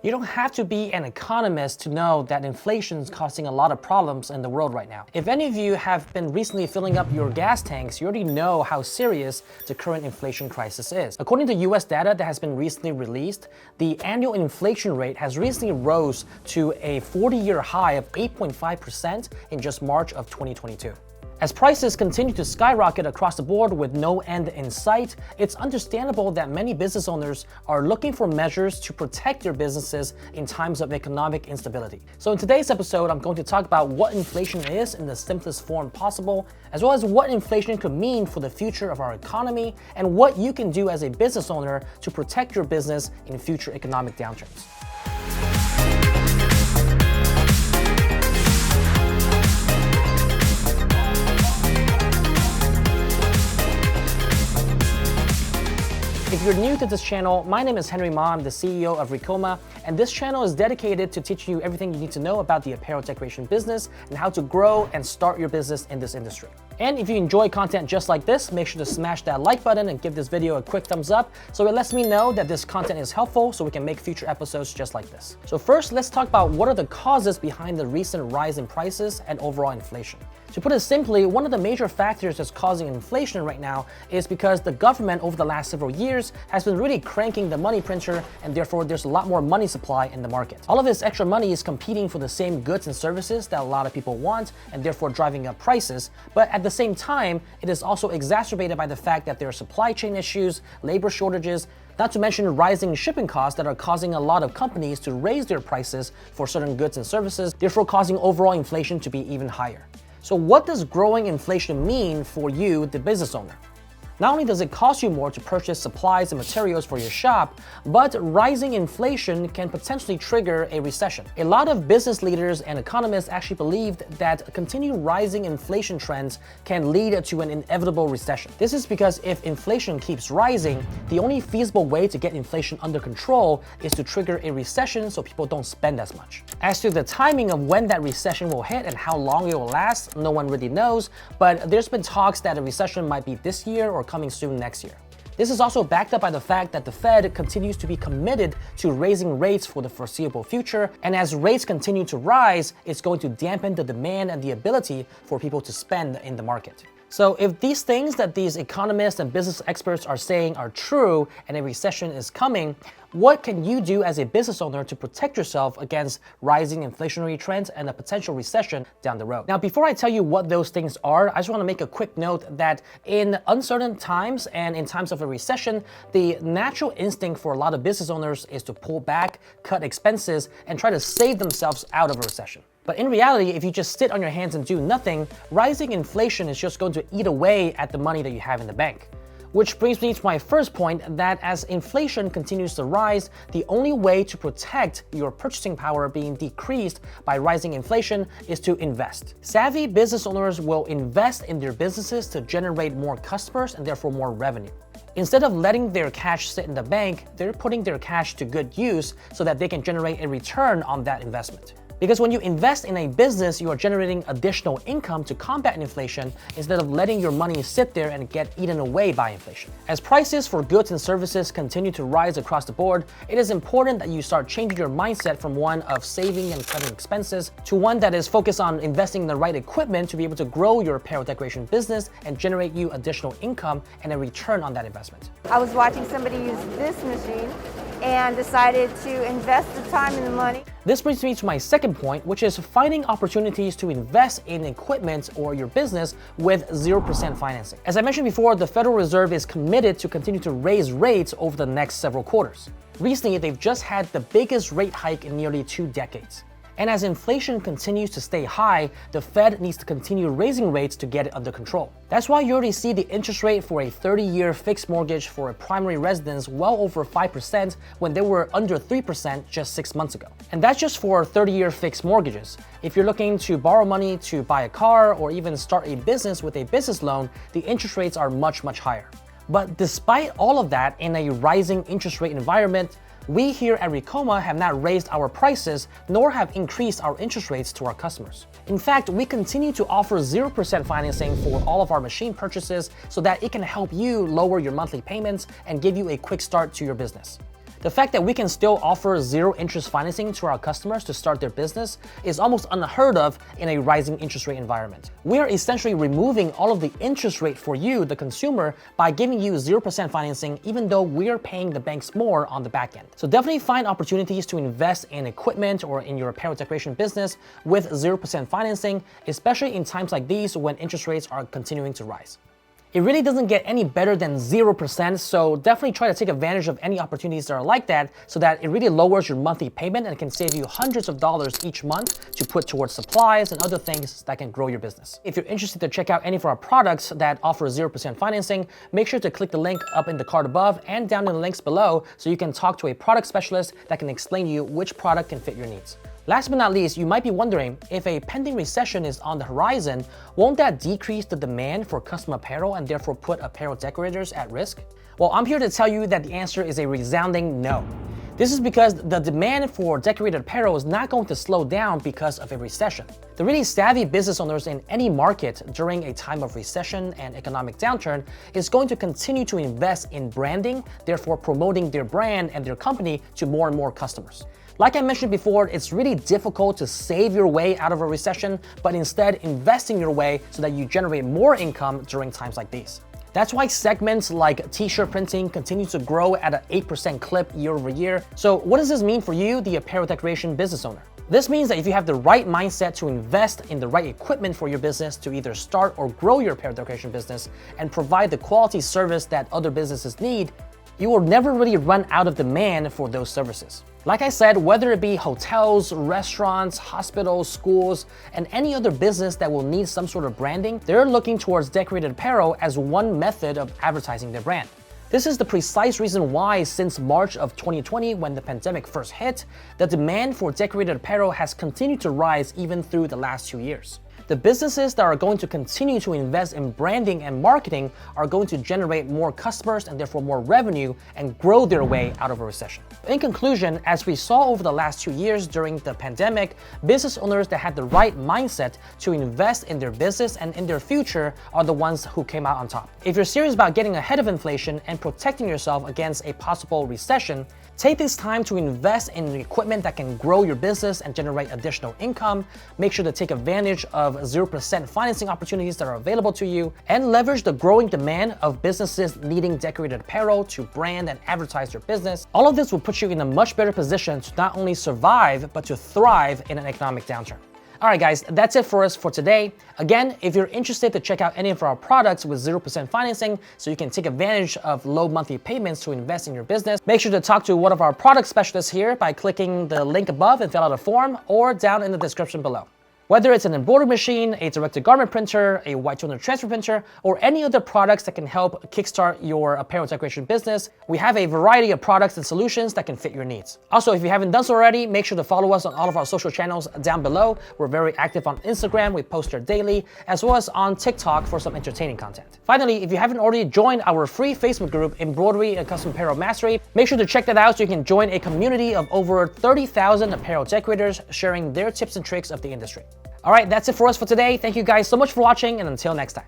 You don't have to be an economist to know that inflation is causing a lot of problems in the world right now. If any of you have been recently filling up your gas tanks, you already know how serious the current inflation crisis is. According to US data that has been recently released, the annual inflation rate has recently rose to a 40-year high of 8.5% in just March of 2022. As prices continue to skyrocket across the board with no end in sight, it's understandable that many business owners are looking for measures to protect their businesses in times of economic instability. So in today's episode, I'm going to talk about what inflation is in the simplest form possible, as well as what inflation could mean for the future of our economy, and what you can do as a business owner to protect your business in future economic downturns. If you're new to this channel, my name is Henry Ma, I'm the CEO of Ricoma, and this channel is dedicated to teaching you everything you need to know about the apparel decoration business and how to grow and start your business in this industry. And if you enjoy content just like this, make sure to smash that like button and give this video a quick thumbs up so it lets me know that this content is helpful so we can make future episodes just like this. So first, let's talk about what are the causes behind the recent rise in prices and overall inflation. To put it simply, one of the major factors that's causing inflation right now is because the government over the last several years has been really cranking the money printer, and therefore there's a lot more money supply in the market. All of this extra money is competing for the same goods and services that a lot of people want, and therefore driving up prices. But at the same time, it is also exacerbated by the fact that there are supply chain issues, labor shortages, not to mention rising shipping costs that are causing a lot of companies to raise their prices for certain goods and services, therefore causing overall inflation to be even higher. So what does growing inflation mean for you, the business owner? Not only does it cost you more to purchase supplies and materials for your shop, but rising inflation can potentially trigger a recession. A lot of business leaders and economists actually believed that continued rising inflation trends can lead to an inevitable recession. This is because if inflation keeps rising, the only feasible way to get inflation under control is to trigger a recession so people don't spend as much. As to the timing of when that recession will hit and how long it will last, no one really knows, but there's been talks that a recession might be this year or coming soon next year. This is also backed up by the fact that the Fed continues to be committed to raising rates for the foreseeable future, and as rates continue to rise, it's going to dampen the demand and the ability for people to spend in the market. So if these things that these economists and business experts are saying are true and a recession is coming, what can you do as a business owner to protect yourself against rising inflationary trends and a potential recession down the road? Now, before I tell you what those things are, I just want to make a quick note that in uncertain times and in times of a recession, the natural instinct for a lot of business owners is to pull back, cut expenses, and try to save themselves out of a recession. But in reality, if you just sit on your hands and do nothing, rising inflation is just going to eat away at the money that you have in the bank. Which brings me to my first point, that as inflation continues to rise, the only way to protect your purchasing power being decreased by rising inflation is to invest. Savvy business owners will invest in their businesses to generate more customers and therefore more revenue. Instead of letting their cash sit in the bank, they're putting their cash to good use so that they can generate a return on that investment. Because when you invest in a business, you are generating additional income to combat inflation instead of letting your money sit there and get eaten away by inflation. As prices for goods and services continue to rise across the board, it is important that you start changing your mindset from one of saving and cutting expenses to one that is focused on investing in the right equipment to be able to grow your apparel decoration business and generate you additional income and a return on that investment. I was watching somebody use this machine and decided to invest the time and the money. This brings me to my second point, which is finding opportunities to invest in equipment or your business with 0% financing. As I mentioned before, the Federal Reserve is committed to continue to raise rates over the next several quarters. Recently, they've just had the biggest rate hike in nearly 2 decades. And as inflation continues to stay high, the Fed needs to continue raising rates to get it under control. That's why you already see the interest rate for a 30-year fixed mortgage for a primary residence well over 5% when they were under 3% just 6 months ago. And that's just for 30-year fixed mortgages. If you're looking to borrow money to buy a car or even start a business with a business loan, the interest rates are much, much higher. But despite all of that, in a rising interest rate environment, we here at Ricoma have not raised our prices nor have increased our interest rates to our customers. In fact, we continue to offer 0% financing for all of our machine purchases so that it can help you lower your monthly payments and give you a quick start to your business. The fact that we can still offer zero interest financing to our customers to start their business is almost unheard of in a rising interest rate environment. We are essentially removing all of the interest rate for you, the consumer, by giving you 0% financing, even though we're paying the banks more on the back end. So definitely find opportunities to invest in equipment or in your apparel decoration business with 0% financing, especially in times like these when interest rates are continuing to rise. It really doesn't get any better than 0%, so definitely try to take advantage of any opportunities that are like that so that it really lowers your monthly payment and can save you hundreds of dollars each month to put towards supplies and other things that can grow your business. If you're interested to check out any of our products that offer 0% financing, make sure to click the link up in the card above and down in the links below so you can talk to a product specialist that can explain to you which product can fit your needs. Last but not least, you might be wondering, if a pending recession is on the horizon, won't that decrease the demand for custom apparel and therefore put apparel decorators at risk? Well, I'm here to tell you that the answer is a resounding no. This is because the demand for decorated apparel is not going to slow down because of a recession. The really savvy business owners in any market during a time of recession and economic downturn is going to continue to invest in branding, therefore promoting their brand and their company to more and more customers. Like I mentioned before, it's really difficult to save your way out of a recession, but instead investing your way so that you generate more income during times like these. That's why segments like t-shirt printing continue to grow at an 8% clip year over year. So what does this mean for you, the apparel decoration business owner? This means that if you have the right mindset to invest in the right equipment for your business to either start or grow your apparel decoration business and provide the quality service that other businesses need, you will never really run out of demand for those services. Like I said, whether it be hotels, restaurants, hospitals, schools, and any other business that will need some sort of branding, they're looking towards decorated apparel as one method of advertising their brand. This is the precise reason why since March of 2020, when the pandemic first hit, the demand for decorated apparel has continued to rise even through the last 2 years. The businesses that are going to continue to invest in branding and marketing are going to generate more customers and therefore more revenue and grow their way out of a recession. In conclusion, as we saw over the last 2 years during the pandemic, business owners that had the right mindset to invest in their business and in their future are the ones who came out on top. If you're serious about getting ahead of inflation and protecting yourself against a possible recession, take this time to invest in the equipment that can grow your business and generate additional income. Make sure to take advantage of 0% financing opportunities that are available to you, and leverage the growing demand of businesses needing decorated apparel to brand and advertise their business. All of this will put you in a much better position to not only survive, but to thrive in an economic downturn. All right, guys, that's it for us for today. Again, if you're interested to check out any of our products with 0% financing so you can take advantage of low monthly payments to invest in your business, make sure to talk to one of our product specialists here by clicking the link above and fill out a form, or down in the description below. Whether it's an embroidery machine, a direct-to-garment printer, a white toner transfer printer, or any other products that can help kickstart your apparel decoration business, we have a variety of products and solutions that can fit your needs. Also, if you haven't done so already, make sure to follow us on all of our social channels down below. We're very active on Instagram, we post there daily, as well as on TikTok for some entertaining content. Finally, if you haven't already joined our free Facebook group, Embroidery and Custom Apparel Mastery, make sure to check that out so you can join a community of over 30,000 apparel decorators sharing their tips and tricks of the industry. All right, that's it for us for today. Thank you guys so much for watching, and until next time.